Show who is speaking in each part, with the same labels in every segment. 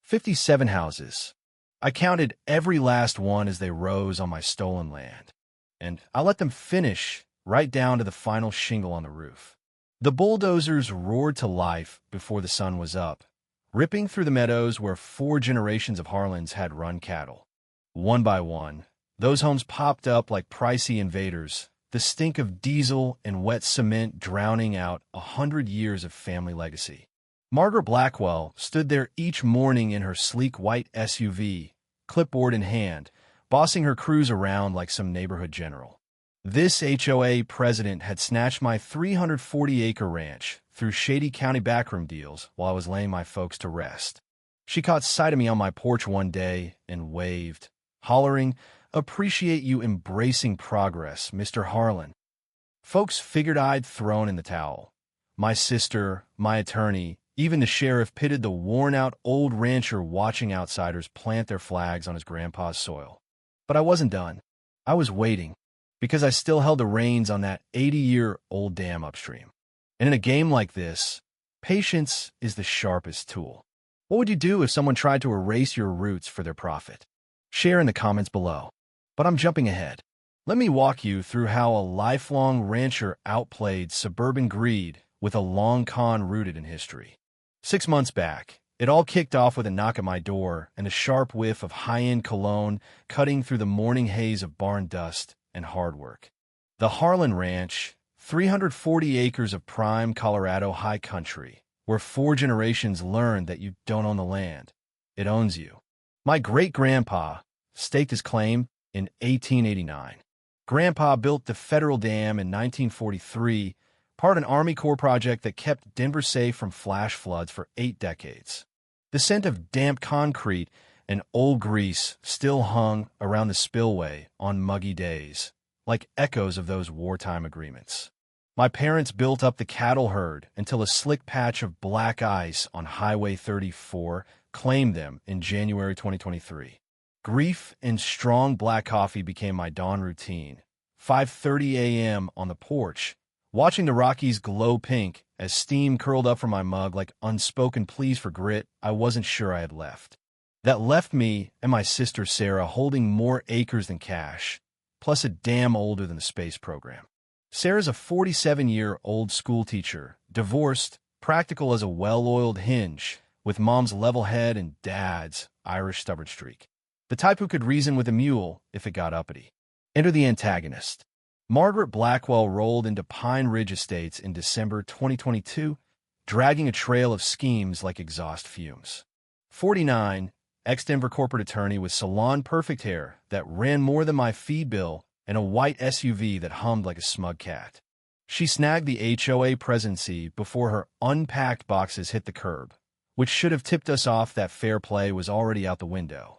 Speaker 1: 57 houses. I counted every last one as they rose on my stolen land, and I let them finish right down to the final shingle on the roof. The bulldozers roared to life before the sun was up, ripping through the meadows where 4 generations of Harlans had run cattle. One by one, those homes popped up like pricey invaders, the stink of diesel and wet cement drowning out 100 years of family legacy. Margaret Blackwell stood there each morning in her sleek white SUV, clipboard in hand, bossing her crews around like some neighborhood general. This HOA president had snatched my 340-acre ranch through shady county backroom deals while I was laying my folks to rest. She caught sight of me on my porch one day and waved, hollering, "Appreciate you embracing progress, Mr. Harlan." Folks figured I'd thrown in the towel. My sister, my attorney, even the sheriff pitted the worn-out old rancher watching outsiders plant their flags on his grandpa's soil. But I wasn't done. I was waiting, because I still held the reins on that 80-year-old dam upstream. And in a game like this, patience is the sharpest tool. What would you do if someone tried to erase your roots for their profit? Share in the comments below. But I'm jumping ahead. Let me walk you through how a lifelong rancher outplayed suburban greed with a long con rooted in history. 6 months back, it all kicked off with a knock at my door and a sharp whiff of high-end cologne cutting through the morning haze of barn dust and hard work. The Harlan Ranch, 340 acres of prime Colorado high country, where 4 generations learned that you don't own the land. It owns you. My great-grandpa staked his claim in 1889. Grandpa built the federal dam in 1943, part of an Army Corps project that kept Denver safe from flash floods for 8 decades. The scent of damp concrete and old grease still hung around the spillway on muggy days, like echoes of those wartime agreements. My parents built up the cattle herd until a slick patch of black ice on Highway 34 claimed them in January 2023. Grief and strong black coffee became my dawn routine. 5:30 a.m. on the porch, watching the Rockies glow pink as steam curled up from my mug like unspoken pleas for grit I wasn't sure I had left. That left me and my sister Sarah holding more acres than cash, plus a dam older than the space program. Sarah's a 47-year-old schoolteacher, divorced, practical as a well-oiled hinge, with mom's level head and dad's Irish stubborn streak. The type who could reason with a mule if it got uppity. Enter the antagonist. Margaret Blackwell rolled into Pine Ridge Estates in December 2022, dragging a trail of schemes like exhaust fumes. 49, ex-Denver corporate attorney with salon-perfect hair that ran more than my feed bill and a white SUV that hummed like a smug cat. She snagged the HOA presidency before her unpacked boxes hit the curb, which should have tipped us off that fair play was already out the window.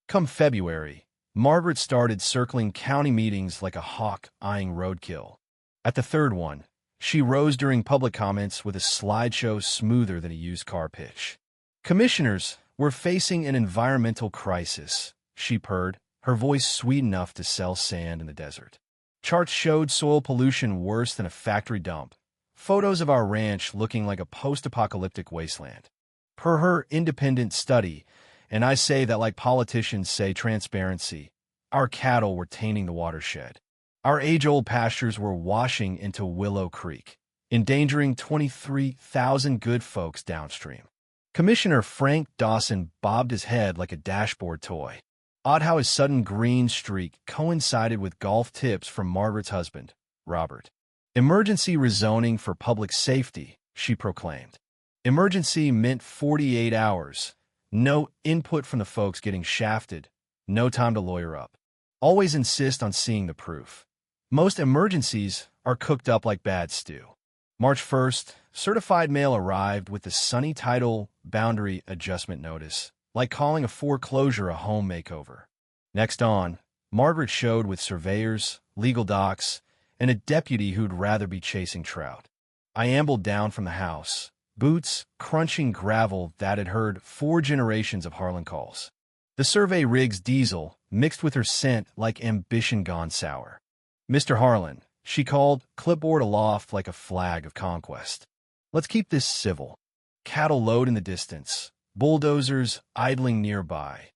Speaker 1: Come February, Margaret started circling county meetings like a hawk eyeing roadkill. At the third one, she rose during public comments with a slideshow smoother than a used car pitch. "Commissioners, we're facing an environmental crisis," she purred, her voice sweet enough to sell sand in the desert. Charts showed soil pollution worse than a factory dump, photos of our ranch looking like a post-apocalyptic wasteland. Per her independent study, and I say that like politicians say transparency, our cattle were tainting the watershed. Our age-old pastures were washing into Willow Creek, endangering 23,000 good folks downstream. Commissioner Frank Dawson bobbed his head like a dashboard toy. Odd how his sudden green streak coincided with golf tips from Margaret's husband, Robert. "Emergency rezoning for public safety," she proclaimed. Emergency meant 48 hours. No input from the folks getting shafted. No time to lawyer up. Always insist on seeing the proof. Most emergencies are cooked up like bad stew. March 1st, certified mail arrived with the sunny title Boundary Adjustment Notice, like calling a foreclosure a home makeover. Next on, Margaret showed with surveyors, legal docs, and a deputy who'd rather be chasing trout. I ambled down from the house, boots crunching gravel that had heard 4 generations of Harlan calls. The survey rig's diesel mixed with her scent like ambition gone sour. "Mr. Harlan," she called, clipboard aloft like a flag of conquest. "Let's keep this civil." Cattle lowed in the distance, bulldozers idling nearby.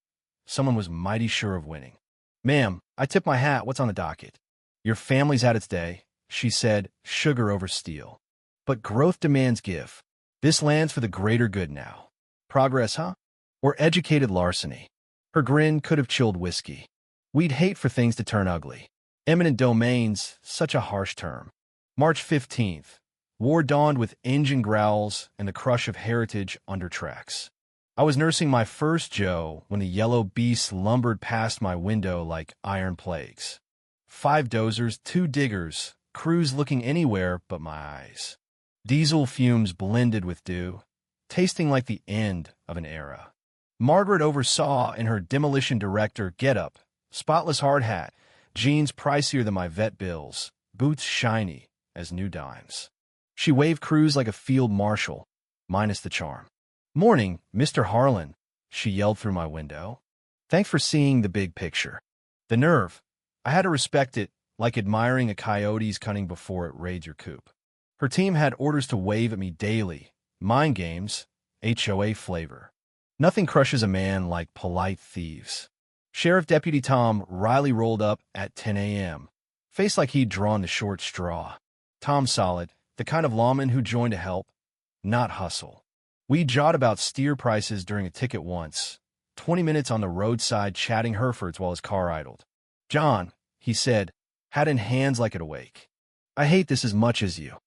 Speaker 1: Someone was mighty sure of winning. "Ma'am, I tip my hat. What's on the docket?" "Your family's had its day," she said, sugar over steel. "But growth demands give. This land's for the greater good now. Progress, huh? Or educated larceny?" Her grin could have chilled whiskey. "We'd hate for things to turn ugly. Eminent domain's such a harsh term." March 15th. War dawned with engine growls and the crush of heritage under tracks. I was nursing my first Joe when the yellow beasts lumbered past my window like iron plagues. 5 dozers, 2 diggers, crews looking anywhere but my eyes. Diesel fumes blended with dew, tasting like the end of an era. Margaret oversaw in her demolition director getup, spotless hard hat, jeans pricier than my vet bills, boots shiny as new dimes. She waved crews like a field marshal, minus the charm. "Morning, Mr. Harlan," she yelled through my window. "Thanks for seeing the big picture." The nerve. I had to respect it, like admiring a coyote's cunning before it raids your coop. Her team had orders to wave at me daily. Mind games, HOA flavor. Nothing crushes a man like polite thieves. Sheriff Deputy Tom Riley rolled up at 10 a.m., face like he'd drawn the short straw. Tom solid, the kind of lawman who joined to help, not hustle. We jawed about steer prices during a ticket once, 20 minutes on the roadside chatting Herefords while his car idled. "John," he said, hat in hands like it awake. "I hate this as much as you.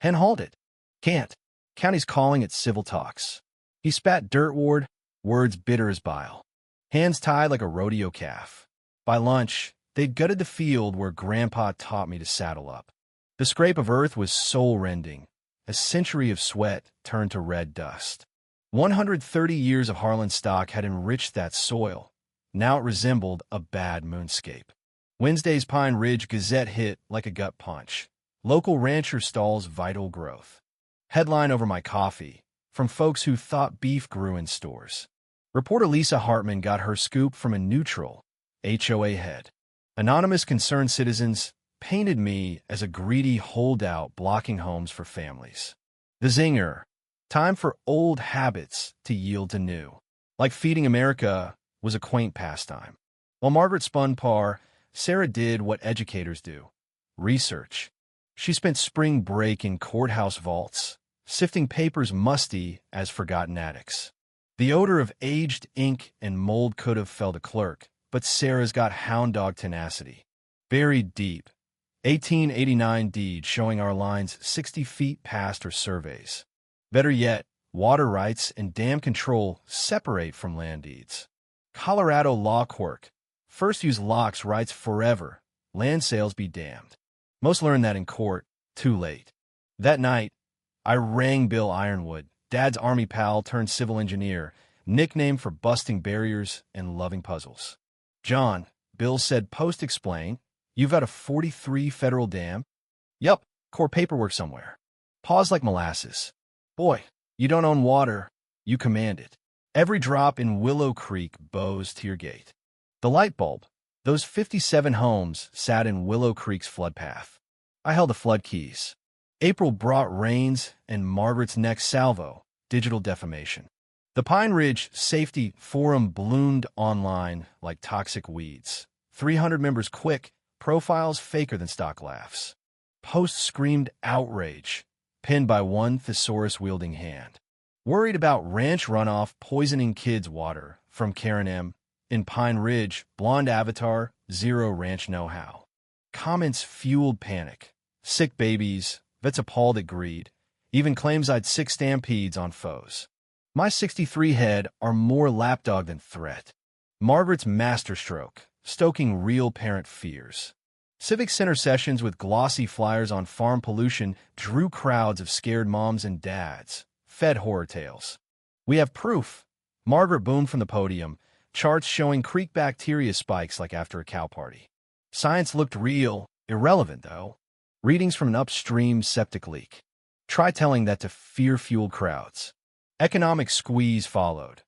Speaker 1: Hen hauled it. Can't. County's calling it civil talks." He spat dirtward, words bitter as bile. Hands tied like a rodeo calf. By lunch, they'd gutted the field where Grandpa taught me to saddle up. The scrape of earth was soul-rending. A century of sweat turned to red dust. 130 years of Harlan stock had enriched that soil. Now it resembled a bad moonscape. Wednesday's Pine Ridge Gazette hit like a gut punch. Local rancher stalls vital growth. Headline over my coffee, from folks who thought beef grew in stores. Reporter Lisa Hartman got her scoop from a neutral HOA head. Anonymous concerned citizens painted me as a greedy holdout blocking homes for families. The zinger. Time for old habits to yield to new. Like feeding America was a quaint pastime. While Margaret spun par, Sarah did what educators do. Research. She spent spring break in courthouse vaults, sifting papers musty as forgotten attics. The odor of aged ink and mold could have felled a clerk, but Sarah's got hound dog tenacity. Buried deep. 1889 deed showing our lines 60 feet past her surveys. Better yet, water rights and dam control separate from land deeds. Colorado law quirk. First use locks rights forever. Land sales be damned. Most learned that in court, too late. That night, I rang Bill Ironwood, Dad's Army pal turned civil engineer, nickname for busting barriers and loving puzzles. "John," Bill said post-explain, "you've got a 43 federal dam?" "Yup, court paperwork somewhere." Pause like molasses. "Boy, you don't own water, you command it." Every drop in Willow Creek bows to your gate. The light bulb. Those 57 homes sat in Willow Creek's flood path. I held the flood keys. April brought rains and Margaret's next salvo, digital defamation. The Pine Ridge Safety Forum bloomed online like toxic weeds. 300 members quick, profiles faker than stock laughs. Posts screamed outrage, pinned by one thesaurus-wielding hand. Worried about ranch runoff poisoning kids' water from Karen M. In Pine Ridge, blonde avatar, zero ranch know-how. Comments fueled panic. Sick babies, vets appalled at greed, even claims I'd 6 stampedes on foes. My 63 head are more lapdog than threat. Margaret's masterstroke, stoking real parent fears. Civic Center sessions with glossy flyers on farm pollution drew crowds of scared moms and dads, fed horror tales. "We have proof," Margaret boomed from the podium, charts showing creek bacteria spikes like after a cow party. Science looked real, irrelevant though. Readings from an upstream septic leak. Try telling that to fear-fueled crowds. Economic squeeze followed.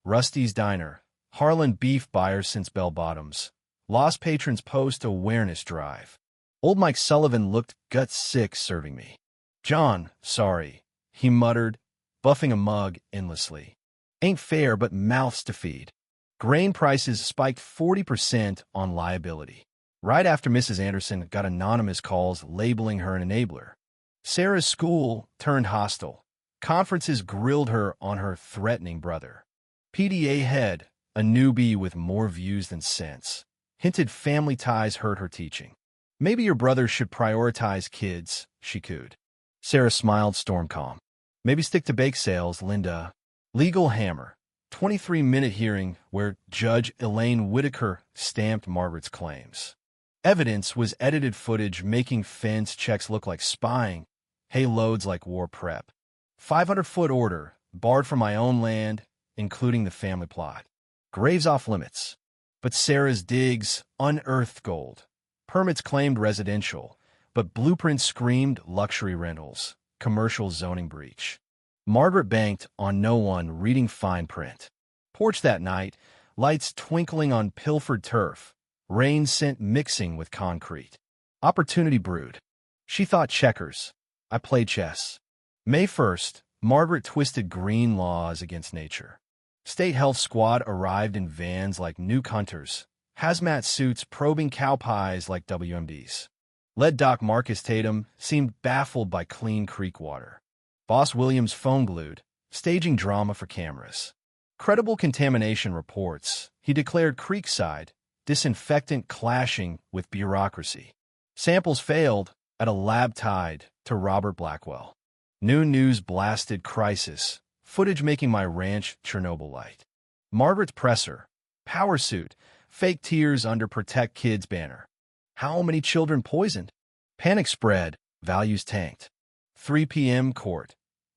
Speaker 1: Rusty's Diner, Harlan beef buyers since bell bottoms. Lost patrons post awareness drive. Old Mike Sullivan looked gut-sick serving me. "John, sorry," he muttered, buffing a mug endlessly. Ain't fair, but mouths to feed. Grain prices spiked 40% on liability. Right after Mrs. Anderson got anonymous calls labeling her an enabler. Sarah's school turned hostile. Conferences grilled her on her threatening brother. PDA head, a newbie with more views than sense, hinted family ties hurt her teaching. Maybe your brother should prioritize kids, she cooed. Sarah smiled, storm calm. Maybe stick to bake sales, Linda. Legal hammer. 23-minute hearing where Judge Elaine Whitaker stamped Margaret's claims. Evidence was edited footage making fence checks look like spying, hay loads like war prep. 500-foot order, barred from my own land, including the family plot. Graves off limits. But Sarah's digs unearthed gold. Permits claimed residential, but blueprints screamed luxury rentals, commercial zoning breach. Margaret banked on no one reading fine print. Porch that night, lights twinkling on pilfered turf, rain scent mixing with concrete. Opportunity brewed. She thought checkers. I played chess. May 1st, Margaret twisted green laws against nature. State health squad arrived in vans like nuke hunters, hazmat suits probing cow pies like WMDs. Lead Doc Marcus Tatum seemed baffled by clean creek water. Boss Williams phone glued, staging drama for cameras. Credible contamination reports, he declared Creekside, disinfectant clashing with bureaucracy. Samples failed at a lab tied to Robert Blackwell. Noon News blasted crisis, footage making my ranch Chernobyl-lite. Margaret's presser, power suit, fake tears under Protect Kids banner. How many children poisoned? Panic spread, values tanked. 3 p.m. court.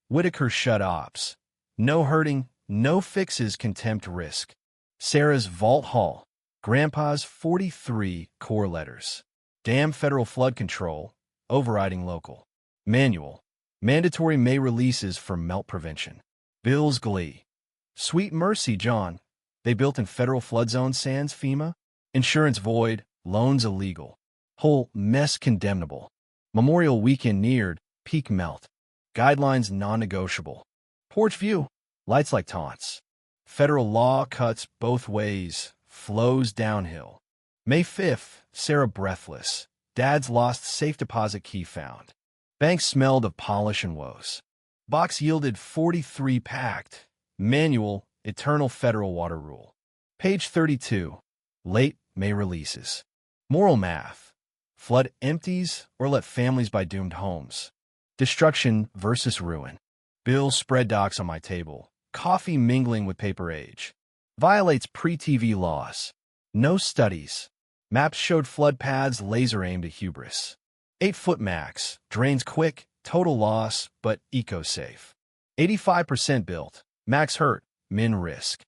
Speaker 1: Whitaker shut ops. No hurting, no fixes, contempt risk. Sarah's vault hall. Grandpa's 43 core letters. Damn federal flood control, overriding local. Manual. Mandatory May releases for melt prevention. Bill's glee. Sweet mercy, John. They built in federal flood zone sans FEMA? Insurance void, loans illegal. Whole mess condemnable. Memorial weekend neared, peak melt. Guidelines non-negotiable. Porch view. Lights like taunts. Federal law cuts both ways, flows downhill. May 5th, Sarah breathless. Dad's lost safe deposit key found. Bank smelled of polish and woes. Box yielded 43 packed. Manual, eternal federal water rule. Page 32. Late May releases. Moral math. Flood empties or let families buy doomed homes. Destruction versus ruin. Bill spread docs on my table. Coffee mingling with paper age. Violates pre-TV laws. No studies. Maps showed flood paths laser aimed at hubris. 8-foot max. Drains quick. Total loss, but eco-safe. 85% built. Max hurt. Min risk.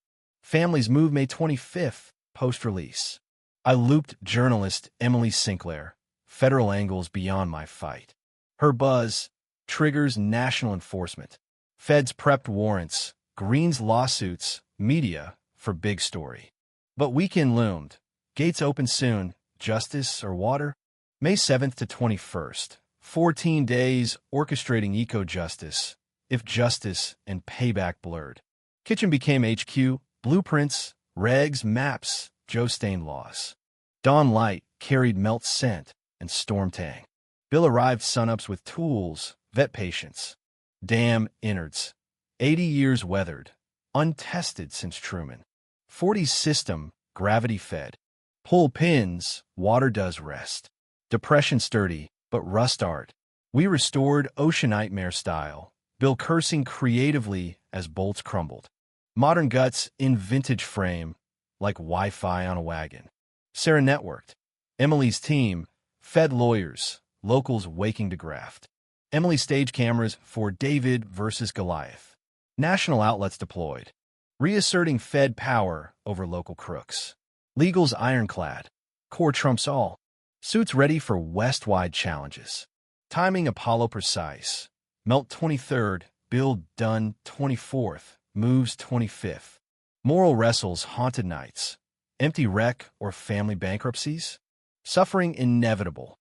Speaker 1: Families move May 25th. Post-release. I looped journalist Emily Sinclair. Federal angles beyond my fight. Her buzz triggers national enforcement. Feds prepped warrants. Green's lawsuits. Media for big story. But weekend loomed. Gates open soon. Justice or water? May 7th to 21st. 14 days orchestrating eco-justice. If justice and payback blurred. Kitchen became HQ. Blueprints, regs, maps, Joe Stain laws. Dawn light carried melt scent and storm tang. Bill arrived sunups with tools, vet patients. Dam innards. 80 years weathered. Untested since Truman. 40 system, gravity fed. Pull pins, water does rest. Depression sturdy, but rust art. We restored Ocean Nightmare style. Bill cursing creatively as bolts crumbled. Modern guts in vintage frame, like Wi-Fi on a wagon. Sarah networked. Emily's team, fed lawyers, locals waking to graft. Emily stage cameras for David versus Goliath. National outlets deployed. Reasserting Fed power over local crooks. Legal's ironclad. Core trumps all. Suits ready for West-wide challenges. Timing Apollo precise. Melt 23rd, Bill done 24th, moves 25th. Moral wrestles haunted nights. Empty wreck or family bankruptcies? Suffering inevitable.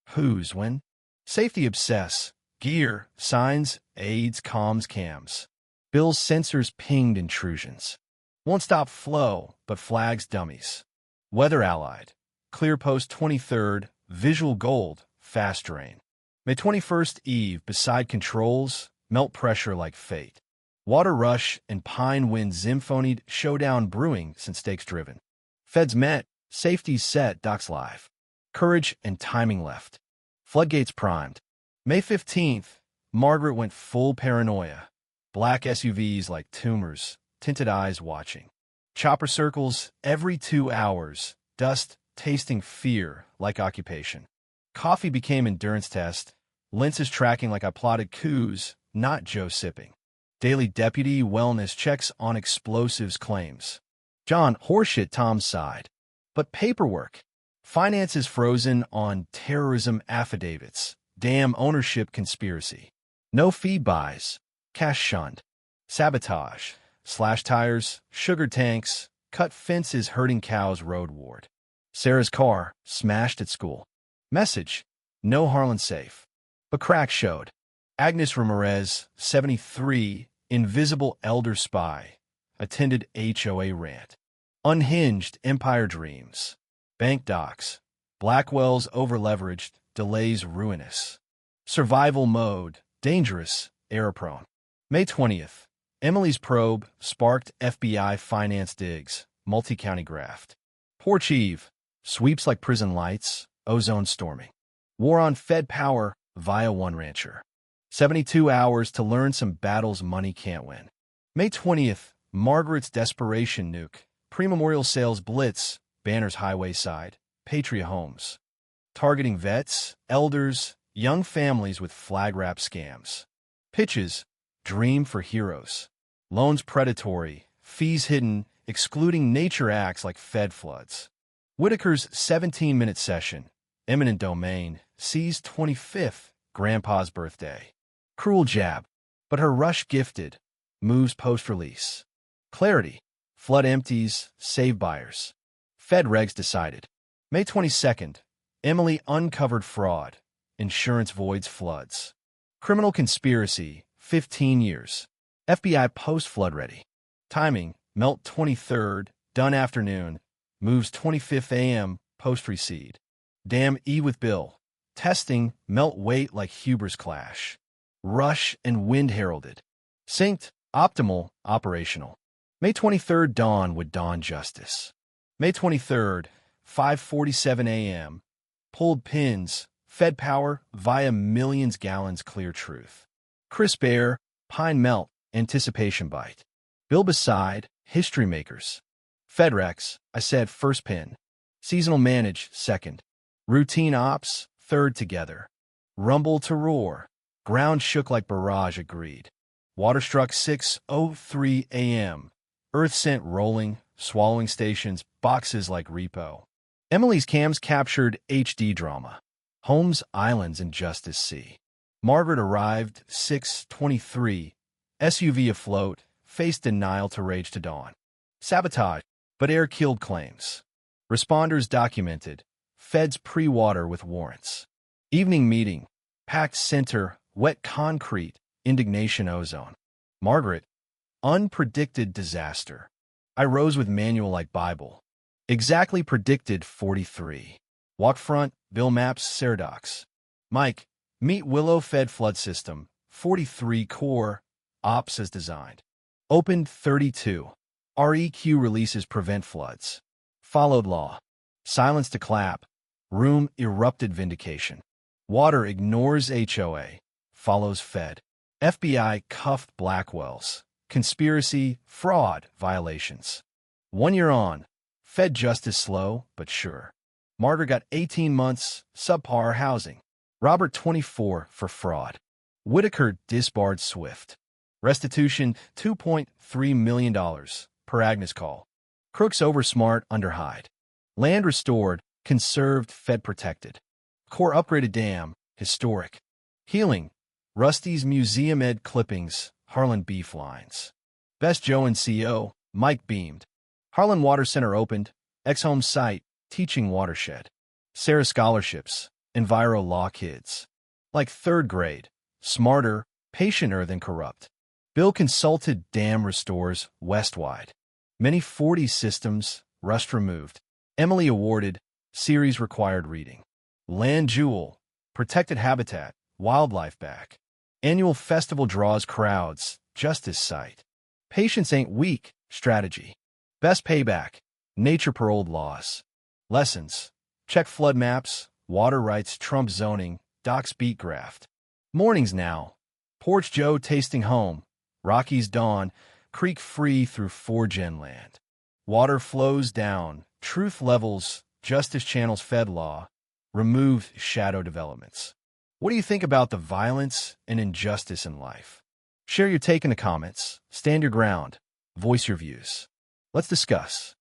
Speaker 1: Whose when? Safety obsess. Gear, signs, aids, comms, cams. Bill's sensors pinged intrusions. Won't stop flow, but flags dummies. Weather Allied. Clear post 23rd, visual gold, fast drain. May 21st eve, beside controls, melt pressure like fate. Water rush and pine wind zymphonied, showdown brewing since stakes driven. Feds met, safeties set, docks live. Courage and timing left. Floodgates primed. May 15th, Margaret went full paranoia. Black SUVs like tumors, tinted eyes watching. Chopper circles every 2 hours, dust tasting fear like occupation. Coffee became endurance test, lenses tracking like I plotted coups, not Joe sipping. Daily deputy wellness checks on explosives claims. John horseshit Tom's side. But paperwork. Finances frozen on terrorism affidavits. Damn ownership conspiracy. No fee buys. Cash shunned. Sabotage. Slash tires, sugar tanks, cut fences hurting cows road ward. Sarah's car, smashed at school. Message, no Harlan safe. But crack showed. Agnes Ramirez, 73, invisible elder spy, attended HOA rant. Unhinged empire dreams. Bank docs. Blackwell's overleveraged, delays ruinous. Survival mode, dangerous, error-prone. May 20th. Emily's probe sparked FBI finance digs, multi-county graft. Porch Eve, sweeps like prison lights, ozone storming. War on Fed power via one rancher. 72 hours to learn some battles money can't win. May 20th, Margaret's desperation nuke, pre-memorial sales blitz, banners highway side, Patria homes. Targeting vets, elders, young families with flag wrap scams. Pitches, dream for heroes. Loans predatory, fees hidden, excluding nature acts like Fed floods. Whitaker's 17-minute session, eminent domain, sees 25th, Grandpa's birthday. Cruel jab, but her rush gifted, moves post-release. Clarity, flood empties, save buyers. Fed regs decided. May 22nd, Emily uncovered fraud, insurance voids floods. Criminal conspiracy, 15 years. FBI post-flood ready. Timing, melt 23rd, done afternoon, moves 25th a.m., post-recede. Dam E with Bill. Testing, melt weight like Huber's clash. Rush and wind heralded. Synced, optimal, operational. May 23rd dawn would dawn justice. May 23rd, 5:47 a.m., pulled pins, Fed power via millions gallons clear truth. Crisp air, pine melt, anticipation bite. Bill beside, history makers. FedRex, I said first pin. Seasonal manage, second. Routine ops, third together. Rumble to roar. Ground shook like barrage agreed. Water struck 6:03 a.m. Earth sent rolling, swallowing stations, boxes like repo. Emily's cams captured HD drama. Homes, islands, and Justice Sea. Margaret arrived 6:23. SUV afloat, faced denial to rage to dawn. Sabotage, but air killed claims. Responders documented. Feds pre-water with warrants. Evening meeting. Packed center, wet concrete, indignation ozone. Margaret, unpredicted disaster. I rose with manual like Bible. Exactly predicted 43. Walk front, Bill maps, Saradox. Mike, meet Willow Fed flood system, 43 core, ops as designed. Opened 32. REQ releases prevent floods. Followed law. Silence to clap. Room erupted vindication. Water ignores HOA. Follows Fed. FBI cuffed Blackwells. Conspiracy, fraud, violations. 1 year on. Fed justice slow, but sure. Margaret got 18 months, subpar housing. Robert 24 for fraud. Whitaker disbarred swift. Restitution $2.3 million per Agnes call. Crooks oversmart underhide. Land restored, conserved, Fed protected. Core upgraded dam, historic. Healing, Rusty's Museum Ed clippings, Harlan beef lines. Best Joe and CEO, Mike beamed. Harlan Water Center opened, ex-home site, teaching watershed. Sarah scholarships, Enviro law kids. Like third grade, smarter, patienter than corrupt. Bill consulted dam restores westwide. Many 40 systems, rust removed. Emily awarded, series required reading. Land jewel, protected habitat, wildlife back. Annual festival draws crowds, justice site. Patience ain't weak, strategy. Best payback, nature paroled laws. Lessons, check flood maps, water rights trump zoning, docs beat graft. Mornings now, Porch Joe tasting home, Rockies dawn, creek free through 4-gen land. Water flows down, truth levels, justice channels fed law, remove shadow developments. What do you think about the violence and injustice in life? Share your take in the comments, stand your ground, voice your views. Let's discuss.